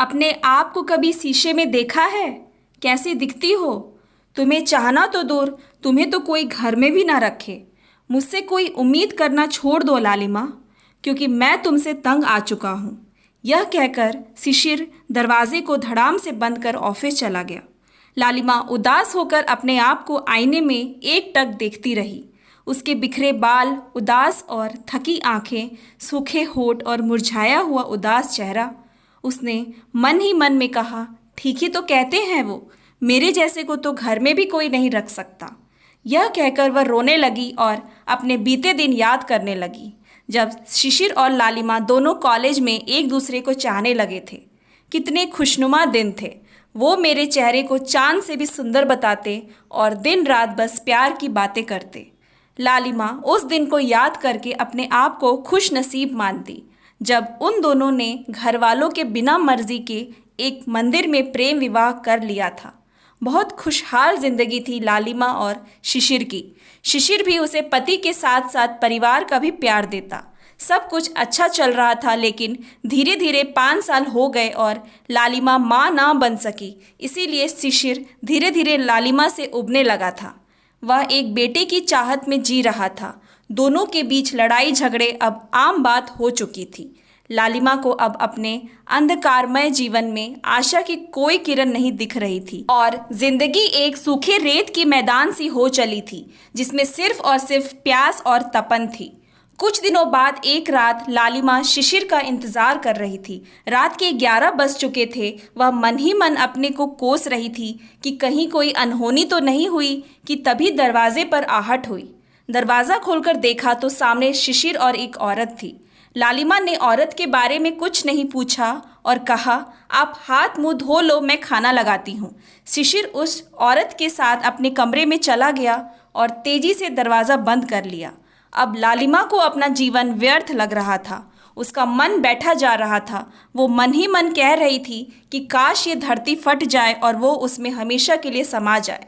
अपने आप को कभी शीशे में देखा है? कैसी दिखती हो? तुम्हें चाहना तो दूर, तुम्हें तो कोई घर में भी ना रखे। मुझसे कोई उम्मीद करना छोड़ दो लालिमा, क्योंकि मैं तुमसे तंग आ चुका हूँ। यह कहकर शिशिर दरवाजे को धड़ाम से बंद कर ऑफिस चला गया। लालिमा उदास होकर अपने आप को आईने में एकटक देखती रही। उसके बिखरे बाल, उदास और थकी आंखें, सूखे होठ और मुरझाया हुआ उदास चेहरा। उसने मन ही मन में कहा, ठीक ही तो कहते हैं वो, मेरे जैसे को तो घर में भी कोई नहीं रख सकता। यह कहकर वह रोने लगी और अपने बीते दिन याद करने लगी, जब शिशिर और लालिमा दोनों कॉलेज में एक दूसरे को चाहने लगे थे। कितने खुशनुमा दिन थे। वो मेरे चेहरे को चांद से भी सुंदर बताते और दिन रात बस प्यार की बातें करते। लालिमा उस दिन को याद करके अपने आप को खुश नसीब मानती, जब उन दोनों ने घर वालों के बिना मर्जी के एक मंदिर में प्रेम विवाह कर लिया था। बहुत खुशहाल जिंदगी थी लालिमा और शिशिर की। शिशिर भी उसे पति के साथ साथ परिवार का भी प्यार देता। सब कुछ अच्छा चल रहा था, लेकिन धीरे धीरे 5 साल हो गए और लालिमा माँ ना बन सकी। इसीलिए शिशिर धीरे धीरे लालिमा से उबने लगा था। वह एक बेटे की चाहत में जी रहा था। दोनों के बीच लड़ाई झगड़े अब आम बात हो चुकी थी। लालिमा को अब अपने अंधकारमय जीवन में आशा की कोई किरण नहीं दिख रही थी और जिंदगी एक सूखे रेत की मैदान सी हो चली थी, जिसमें सिर्फ और सिर्फ प्यास और तपन थी। कुछ दिनों बाद एक रात लालिमा शिशिर का इंतजार कर रही थी। रात के 11 बज चुके थे। वह मन ही मन अपने को कोस रही थी कि कहीं कोई अनहोनी तो नहीं हुई कि तभी दरवाजे पर आहट हुई। दरवाज़ा खोलकर देखा तो सामने शिशिर और एक औरत थी। लालिमा ने औरत के बारे में कुछ नहीं पूछा और कहा, आप हाथ मुंह धो लो, मैं खाना लगाती हूँ। शिशिर उस औरत के साथ अपने कमरे में चला गया और तेजी से दरवाज़ा बंद कर लिया। अब लालिमा को अपना जीवन व्यर्थ लग रहा था। उसका मन बैठा जा रहा था। वो मन ही मन कह रही थी कि काश ये धरती फट जाए और वो उसमें हमेशा के लिए समा जाए।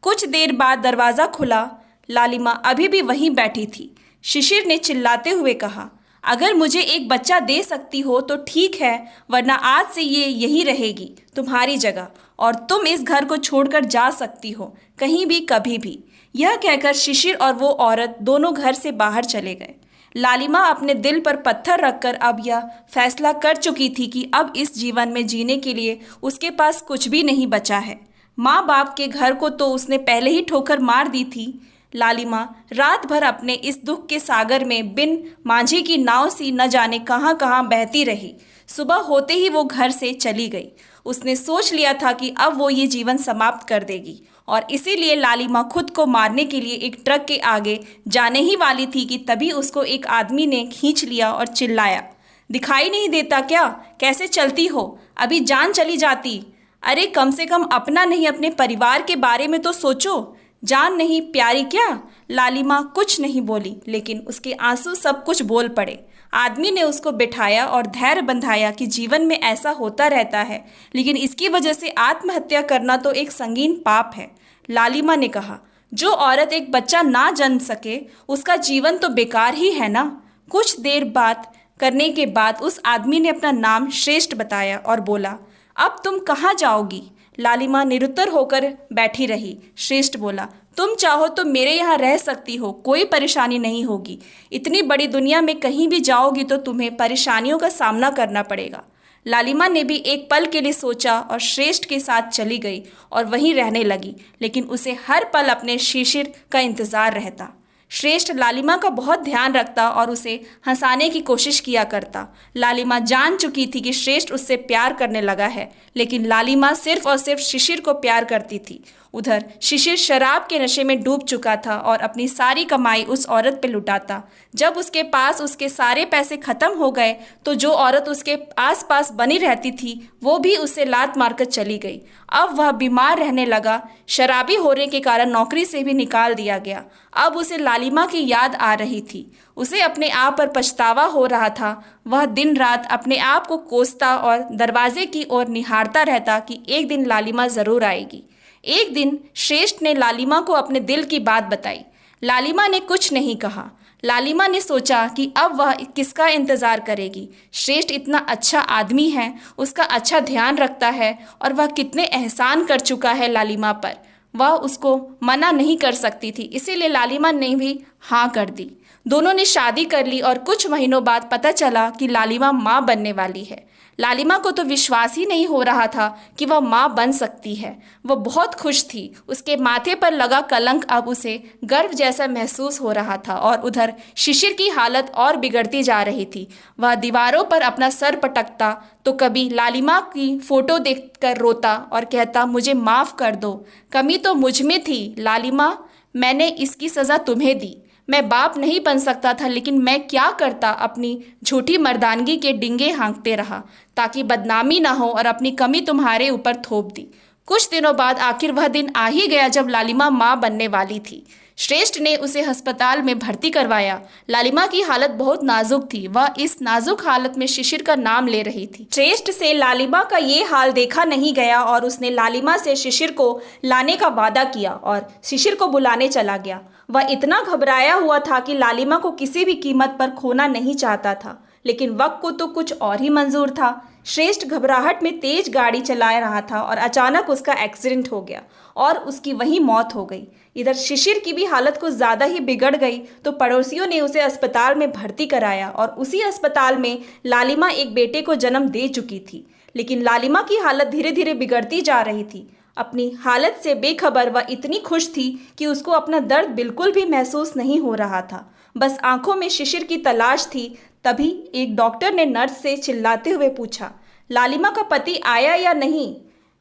कुछ देर बाद दरवाज़ा खुला। लालिमा अभी भी वहीं बैठी थी। शिशिर ने चिल्लाते हुए कहा, अगर मुझे एक बच्चा दे सकती हो तो ठीक है, वरना आज से ये यहीं रहेगी तुम्हारी जगह, और तुम इस घर को छोड़कर जा सकती हो कहीं भी कभी भी। यह कहकर शिशिर और वो औरत दोनों घर से बाहर चले गए। लालिमा अपने दिल पर पत्थर रखकर अब यह फैसला कर चुकी थी कि अब इस जीवन में जीने के लिए उसके पास कुछ भी नहीं बचा है। माँ बाप के घर को तो उसने पहले ही ठोकर मार दी थी। लालिमा रात भर अपने इस दुख के सागर में बिन मांझी की नाव सी न जाने कहाँ कहाँ बहती रही। सुबह होते ही वो घर से चली गई। उसने सोच लिया था कि अब वो ये जीवन समाप्त कर देगी और इसीलिए लालिमा खुद को मारने के लिए एक ट्रक के आगे जाने ही वाली थी कि तभी उसको एक आदमी ने खींच लिया और चिल्लाया, दिखाई नहीं देता क्या? कैसे चलती हो? अभी जान चली जाती। अरे कम से कम अपना नहीं, अपने परिवार के बारे में तो सोचो। जान नहीं प्यारी क्या? लालिमा कुछ नहीं बोली, लेकिन उसके आंसू सब कुछ बोल पड़े। आदमी ने उसको बिठाया और धैर्य बंधाया कि जीवन में ऐसा होता रहता है, लेकिन इसकी वजह से आत्महत्या करना तो एक संगीन पाप है। लालिमा ने कहा, जो औरत एक बच्चा ना जन्म सके उसका जीवन तो बेकार ही है ना। कुछ देर बात करने के बाद उस आदमी ने अपना नाम श्रेष्ठ बताया और बोला, अब तुम कहाँ जाओगी? लालिमा निरुत्तर होकर बैठी रही। श्रेष्ठ बोला, तुम चाहो तो मेरे यहाँ रह सकती हो, कोई परेशानी नहीं होगी। इतनी बड़ी दुनिया में कहीं भी जाओगी तो तुम्हें परेशानियों का सामना करना पड़ेगा। लालिमा ने भी एक पल के लिए सोचा और श्रेष्ठ के साथ चली गई और वहीं रहने लगी, लेकिन उसे हर पल अपने शिशिर का इंतज़ार रहता। श्रेष्ठ लालिमा का बहुत ध्यान रखता और उसे हंसाने की कोशिश किया करता। लालिमा जान चुकी थी कि श्रेष्ठ उससे प्यार करने लगा है, लेकिन लालिमा सिर्फ और सिर्फ शिशिर को प्यार करती थी। उधर शिशिर शराब के नशे में डूब चुका था और अपनी सारी कमाई उस औरत पे लुटाता। जब उसके पास उसके सारे पैसे खत्म हो गए तो जो औरत उसके आसपास बनी रहती थी वो भी उसे लात मारकर चली गई। अब वह बीमार रहने लगा। शराबी होने के कारण नौकरी से भी निकाल दिया गया। अब उसे लालिमा की याद आ रही थी। उसे अपने आप पर पछतावा हो रहा था। वह दिन रात अपने आप को कोसता और दरवाजे की ओर निहारता रहता कि एक दिन लालिमा ज़रूर आएगी। एक दिन श्रेष्ठ ने लालिमा को अपने दिल की बात बताई। लालिमा ने कुछ नहीं कहा। लालिमा ने सोचा कि अब वह किसका इंतज़ार करेगी। श्रेष्ठ इतना अच्छा आदमी है, उसका अच्छा ध्यान रखता है और वह कितने एहसान कर चुका है लालिमा पर। वह उसको मना नहीं कर सकती थी, इसीलिए लालिमा ने भी हाँ कर दी। दोनों ने शादी कर ली और कुछ महीनों बाद पता चला कि लालिमा माँ बनने वाली है। लालिमा को तो विश्वास ही नहीं हो रहा था कि वह माँ बन सकती है। वह बहुत खुश थी। उसके माथे पर लगा कलंक अब उसे गर्व जैसा महसूस हो रहा था और उधर शिशिर की हालत और बिगड़ती जा रही थी। वह दीवारों पर अपना सर पटकता तो कभी लालिमा की फोटो देखकर रोता और कहता, मुझे माफ़ कर दो, कमी तो मुझ में थी लालिमा, मैंने इसकी सज़ा तुम्हें दी। मैं बाप नहीं बन सकता था, लेकिन मैं क्या करता, अपनी झूठी मर्दानगी के डिंगे हाँकते रहा ताकि बदनामी ना हो और अपनी कमी तुम्हारे ऊपर थोप दी। कुछ दिनों बाद आखिर वह दिन आ ही गया जब लालिमा माँ बनने वाली थी। श्रेष्ठ ने उसे अस्पताल में भर्ती करवाया। लालिमा की हालत बहुत नाजुक थी। वह इस नाजुक हालत में शिशिर का नाम ले रही थी। श्रेष्ठ से लालिमा का ये हाल देखा नहीं गया और उसने लालिमा से शिशिर को लाने का वादा किया और शिशिर को बुलाने चला गया। वह इतना घबराया हुआ था कि लालिमा को किसी भी कीमत पर खोना नहीं चाहता था, लेकिन वक्त को तो कुछ और ही मंजूर था। श्रेष्ठ घबराहट में तेज गाड़ी चला रहा था और अचानक उसका एक्सीडेंट हो गया और उसकी वहीं मौत हो गई। इधर शिशिर की भी हालत कुछ ज़्यादा ही बिगड़ गई तो पड़ोसियों ने उसे अस्पताल में भर्ती कराया और उसी अस्पताल में लालिमा एक बेटे को जन्म दे चुकी थी। लेकिन लालिमा की हालत धीरे धीरे बिगड़ती जा रही थी। अपनी हालत से बेखबर वह इतनी खुश थी कि उसको अपना दर्द बिल्कुल भी महसूस नहीं हो रहा था। बस आंखों में शिशिर की तलाश थी। तभी एक डॉक्टर ने नर्स से चिल्लाते हुए पूछा, लालिमा का पति आया या नहीं?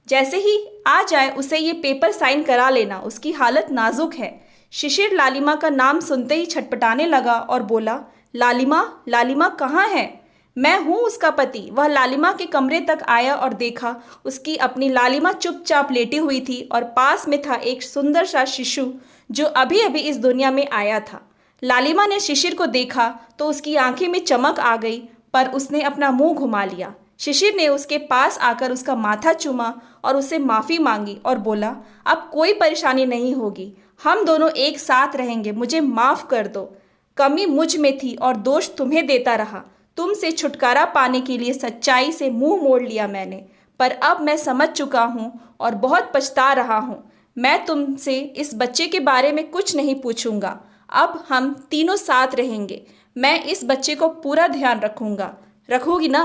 जैसे ही आ जाए उसे ये पेपर साइन करा लेना, उसकी हालत नाजुक है। शिशिर लालिमा का नाम सुनते ही छटपटाने लगा और बोला, लालिमा, लालिमा कहाँ है? मैं हूँ उसका पति। वह लालिमा के कमरे तक आया और देखा उसकी अपनी लालिमा चुपचाप लेटी हुई थी और पास में था एक सुंदर सा शिशु जो अभी अभी इस दुनिया में आया था। लालिमा ने शिशिर को देखा तो उसकी आंखें में चमक आ गई, पर उसने अपना मुंह घुमा लिया। शिशिर ने उसके पास आकर उसका माथा चूमा और उससे माफ़ी मांगी और बोला, अब कोई परेशानी नहीं होगी, हम दोनों एक साथ रहेंगे, मुझे माफ़ कर दो। कमी मुझ में थी और दोष तुम्हें देता रहा। तुमसे छुटकारा पाने के लिए सच्चाई से मुंह मोड़ लिया मैंने, पर अब मैं समझ चुका हूँ और बहुत पछता रहा हूँ। मैं तुमसे इस बच्चे के बारे में कुछ नहीं पूछूंगा। अब हम तीनों साथ रहेंगे। मैं इस बच्चे को पूरा ध्यान रखूंगा। रखोगी ना?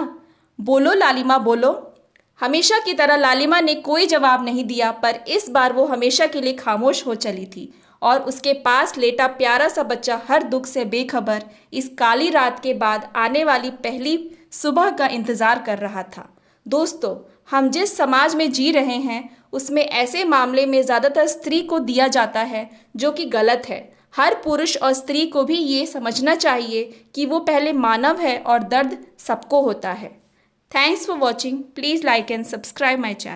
बोलो लालिमा, बोलो। हमेशा की तरह लालिमा ने कोई जवाब नहीं दिया, पर इस बार वो हमेशा के लिए खामोश हो चली थी और उसके पास लेटा प्यारा सा बच्चा हर दुख से बेखबर इस काली रात के बाद आने वाली पहली सुबह का इंतज़ार कर रहा था। दोस्तों, हम जिस समाज में जी रहे हैं उसमें ऐसे मामले में ज़्यादातर स्त्री को दिया जाता है, जो कि गलत है। हर पुरुष और स्त्री को भी ये समझना चाहिए कि वो पहले मानव है और दर्द सबको होता है। Thanks for watching. Please like and subscribe my channel.